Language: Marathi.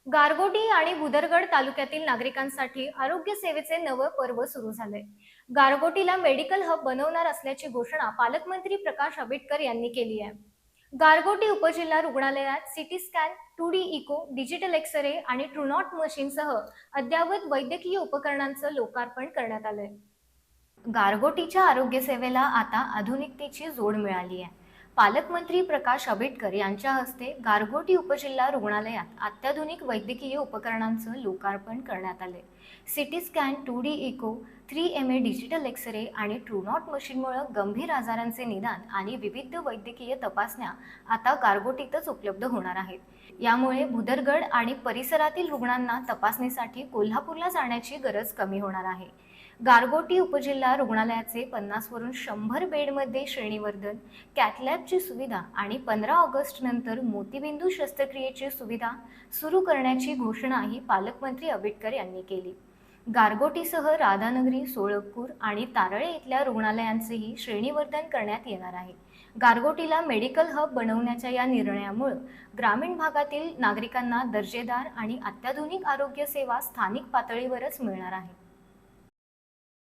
गारगोटी आणि भुदरगड तालुक्यातील नागरिकांसाठी आरोग्य सेवेचे नवं पर्व सुरू झाले। गारगोटीला मेडिकल हब बनवणार असल्याची घोषणा पालकमंत्री प्रकाश आंबेडकर यांनी केली आहे। गारगोटी उपजिल्हा रुग्णालयात CT scan, 2D echo, digital X-ray आणि ट्रूनॉट मशीनसह अद्ययावत वैद्यकीय उपकरणांचं लोकार्पण करण्यात आलंय। गारगोटीच्या आरोग्य सेवेला आता आधुनिकतेची जोड मिळाली आहे। पालकमंत्री प्रकाश आंबेडकर यांच्या हस्ते गारगोटी उपजिल्हा रुग्णालयात अत्याधुनिक वैद्यकीय उपकरणांचं लोकार्पण करण्यात आले। CT scan, 2D echo, 3MA digital X-ray आणि ट्रूनॉट मशीनमुळे गंभीर आजारांचे निदान आणि विविध वैद्यकीय तपासण्या आता गारगोटीतच उपलब्ध होणार आहेत। यामुळे भुदरगड आणि परिसरातील रुग्णांना तपासणीसाठी कोल्हापूरला जाण्याची गरज कमी होणार आहे। गारगोटी उपजिल्हा रुग्णालयाचे 50 वरून 100 बेडमध्ये श्रेणीवर्धन, कॅथलॅबची सुविधा आणि 15 ऑगस्ट नंतर मोतीबिंदू शस्त्रक्रियेची सुविधा सुरू करण्याची घोषणाही पालकमंत्री आंबेडकर यांनी केली। गारगोटीसह राधानगरी, सोळपूर आणि तारळे इथल्या रुग्णालयांचेही श्रेणीवर्धन करण्यात येणार आहे। गारगोटीला मेडिकल हब बनवण्याच्या या निर्णयामुळे ग्रामीण भागातील नागरिकांना दर्जेदार आणि अत्याधुनिक आरोग्य सेवा स्थानिक पातळीवरच मिळणार आहे।